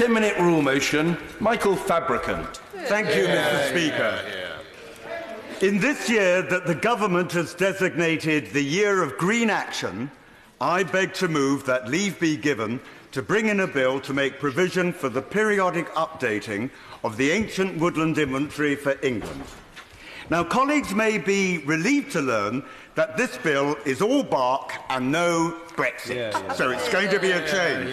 10-minute rule motion, Michael Fabricant. Thank you, Mr. Speaker. In this year that the government has designated the Year of Green Action, I beg to move that leave be given to bring in a bill to make provision for the periodic updating of the Ancient Woodland Inventory for England. Now, colleagues may be relieved to learn that this bill is all bark and no Brexit, so it's going to be a change.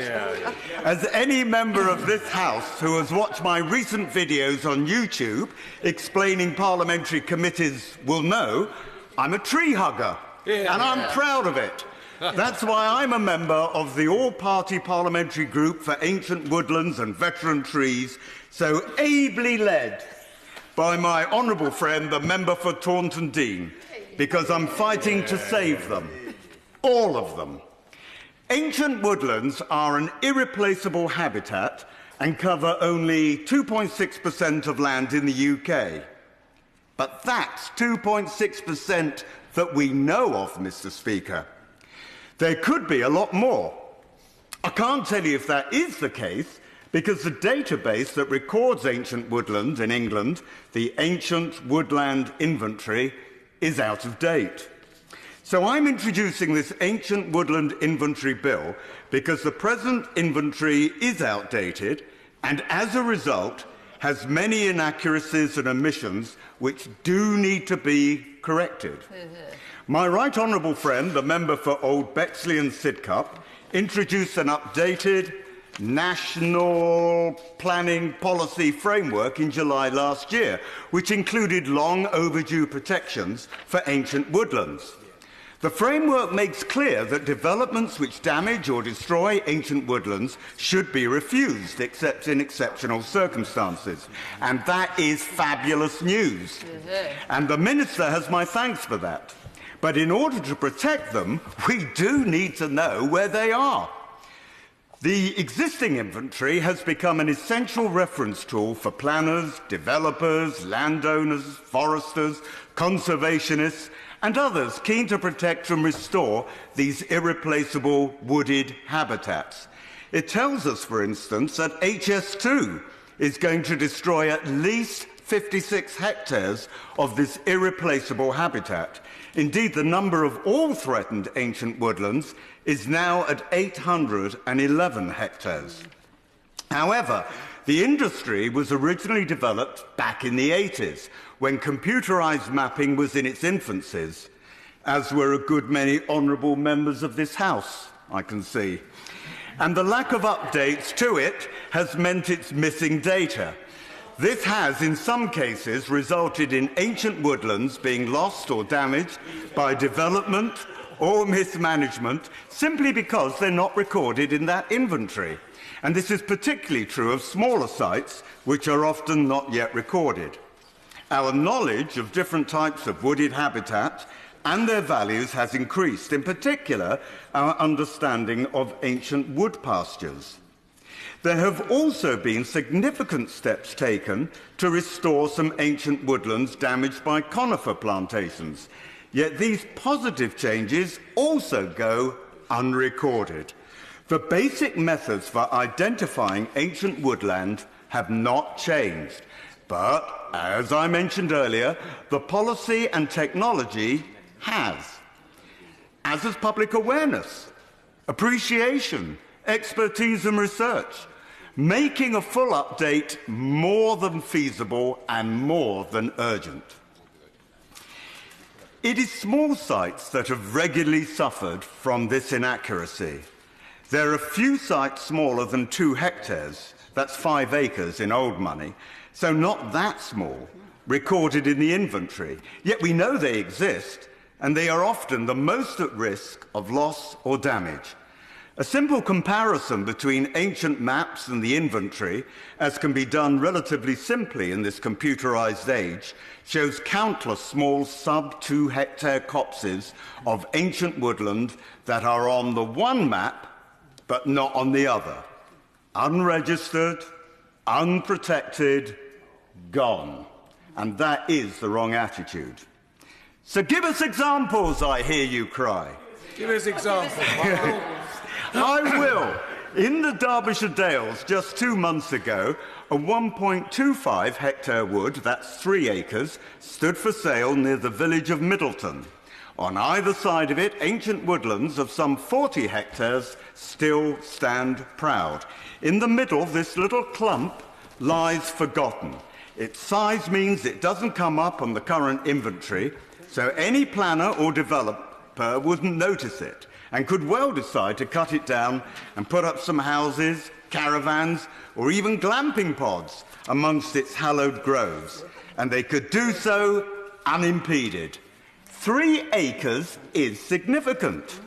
As any member of this House who has watched my recent videos on YouTube explaining parliamentary committees will know, I'm a tree hugger, and I'm proud of it. That's why I'm a member of the all-party parliamentary group for ancient woodlands and veteran trees, so ably led by my honourable friend, the member for Taunton Deane, because I'm fighting to save them, all of them. Ancient woodlands are an irreplaceable habitat and cover only 2.6% of land in the UK. But that's 2.6% that we know of, Mr. Speaker. There could be a lot more. I can't tell you if that is the case, because the database that records ancient woodland in England, the Ancient Woodland Inventory, is out of date. So I'm introducing this Ancient Woodland Inventory Bill because the present inventory is outdated and, as a result, has many inaccuracies and omissions which do need to be corrected. My right honourable friend, the member for Old Bexley and Sidcup, introduced an updated National Planning Policy Framework in July last year, which included long overdue protections for ancient woodlands. The framework makes clear that developments which damage or destroy ancient woodlands should be refused, except in exceptional circumstances. And that is fabulous news. And the Minister has my thanks for that. But in order to protect them, we do need to know where they are. The existing inventory has become an essential reference tool for planners, developers, landowners, foresters, conservationists, and others keen to protect and restore these irreplaceable wooded habitats. It tells us, for instance, that HS2 is going to destroy at least 56 hectares of this irreplaceable habitat. Indeed, the number of all threatened ancient woodlands is now at 811 hectares. However, the industry was originally developed back in the 80s, when computerised mapping was in its infancies, as were a good many honourable members of this House, I can see. And the lack of updates to it has meant it's missing data. This has, in some cases, resulted in ancient woodlands being lost or damaged by development or mismanagement simply because they're not recorded in that inventory. And this is particularly true of smaller sites, which are often not yet recorded. Our knowledge of different types of wooded habitat and their values has increased, in particular, our understanding of ancient wood pastures. There have also been significant steps taken to restore some ancient woodlands damaged by conifer plantations, yet these positive changes also go unrecorded. The basic methods for identifying ancient woodland have not changed, but, as I mentioned earlier, the policy and technology has, as has public awareness, appreciation, expertise and research, making a full update more than feasible and more than urgent. It is small sites that have regularly suffered from this inaccuracy. There are few sites smaller than 2 hectares, that's 5 acres in old money, so not that small, recorded in the inventory. Yet we know they exist, and they are often the most at risk of loss or damage. A simple comparison between ancient maps and the inventory, as can be done relatively simply in this computerised age, shows countless small sub-2 hectare copses of ancient woodland that are on the one map but not on the other. Unregistered, unprotected, gone. And that is the wrong attitude. So give us examples, I hear you cry. Give us examples. I will. In the Derbyshire Dales, just 2 months ago, a 1.25 hectare wood, that's 3 acres, stood for sale near the village of Middleton. On either side of it, ancient woodlands of some 40 hectares still stand proud. In the middle, this little clump lies forgotten. Its size means it doesn't come up on the current inventory, so any planner or developer wouldn't notice it and could well decide to cut it down and put up some houses, caravans, or even glamping pods amongst its hallowed groves. And they could do so unimpeded. 3 acres is significant.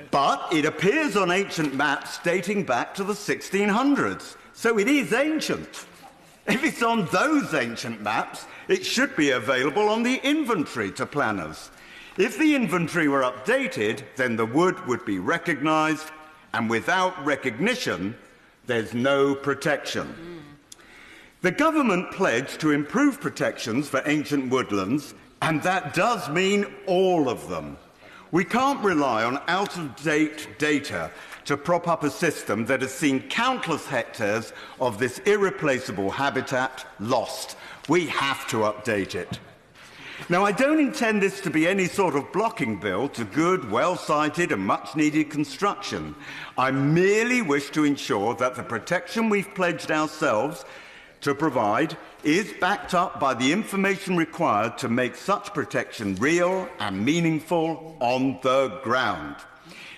But it appears on ancient maps dating back to the 1600s, so it is ancient. If it's on those ancient maps, it should be available on the inventory to planners. If the inventory were updated, then the wood would be recognised, and without recognition, there's no protection. The government pledged to improve protections for ancient woodlands, and that does mean all of them. We can't rely on out-of-date data to prop up a system that has seen countless hectares of this irreplaceable habitat lost. We have to update it. Now, I don't intend this to be any sort of blocking bill to good, well-sited and much-needed construction. I merely wish to ensure that the protection we've pledged ourselves to provide is backed up by the information required to make such protection real and meaningful on the ground.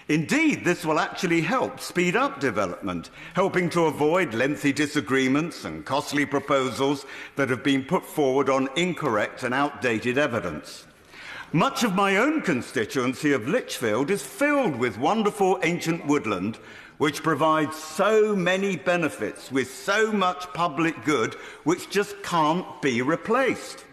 Indeed, this will actually help speed up development, helping to avoid lengthy disagreements and costly proposals that have been put forward on incorrect and outdated evidence. Much of my own constituency of Lichfield is filled with wonderful ancient woodland, which provides so many benefits with so much public good, which just can't be replaced.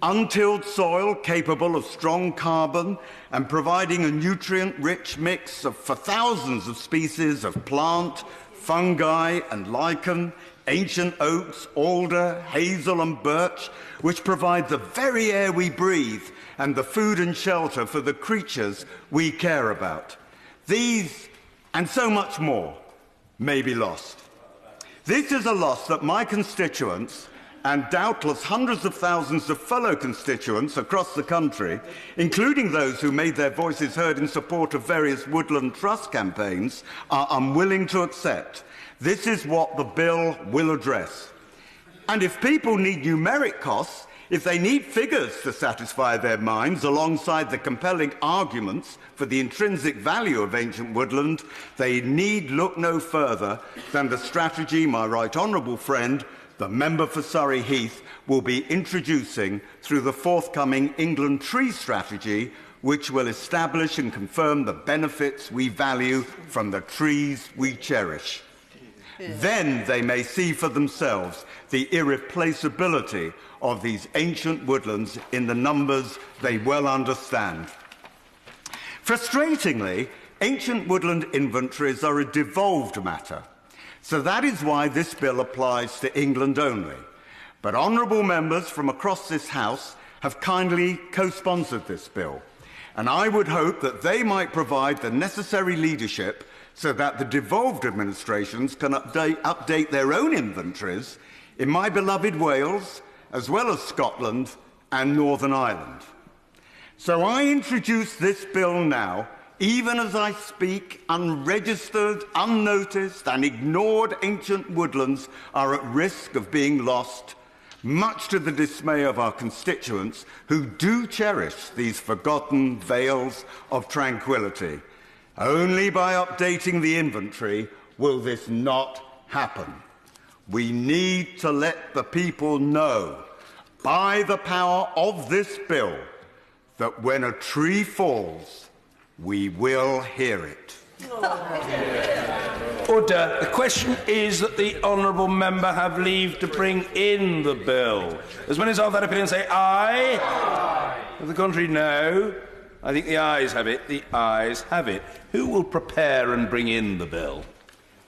Untilled soil capable of strong carbon and providing a nutrient-rich mix for thousands of species of plant, fungi and lichen, ancient oaks, alder, hazel and birch, which provide the very air we breathe and the food and shelter for the creatures we care about. These and so much more may be lost. This is a loss that my constituents and doubtless hundreds of thousands of fellow constituents across the country, including those who made their voices heard in support of various woodland trust campaigns, are unwilling to accept. This is what the bill will address. And if people need numeric costs, if they need figures to satisfy their minds alongside the compelling arguments for the intrinsic value of ancient woodland, they need look no further than the strategy my right honourable friend, the member for Surrey Heath, will be introducing through the forthcoming England Tree Strategy, which will establish and confirm the benefits we value from the trees we cherish. Then they may see for themselves the irreplaceability of these ancient woodlands in the numbers they well understand. Frustratingly, ancient woodland inventories are a devolved matter. So that is why this bill applies to England only. But honourable members from across this House have kindly co-sponsored this bill, and I would hope that they might provide the necessary leadership so that the devolved administrations can update their own inventories in my beloved Wales, as well as Scotland and Northern Ireland. So I introduce this bill now. Even as I speak, unregistered, unnoticed and ignored ancient woodlands are at risk of being lost, much to the dismay of our constituents who do cherish these forgotten vales of tranquility. Only by updating the inventory will this not happen. We need to let the people know, by the power of this bill, that when a tree falls, we will hear it. Order. The question is that the honourable member have leave to bring in the bill. As many as are of that opinion say aye. Aye. Of the contrary, no. I think the ayes have it. The ayes have it. Who will prepare and bring in the bill?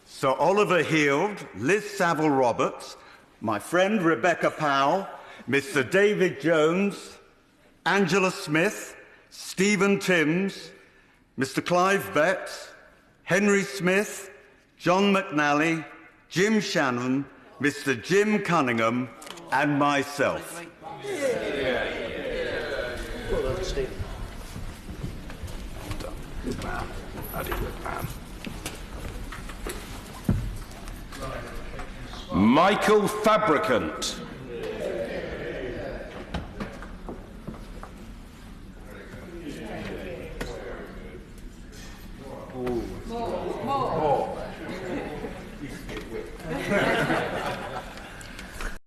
Sir Oliver Heald, Liz Saville-Roberts, my friend Rebecca Powell, Mr David Jones, Angela Smith, Stephen Timms, Mr Clive Betts, Henry Smith, John McNally, Jim Shannon, Mr. Jim Cunningham, and myself. Michael Fabricant. Ooh.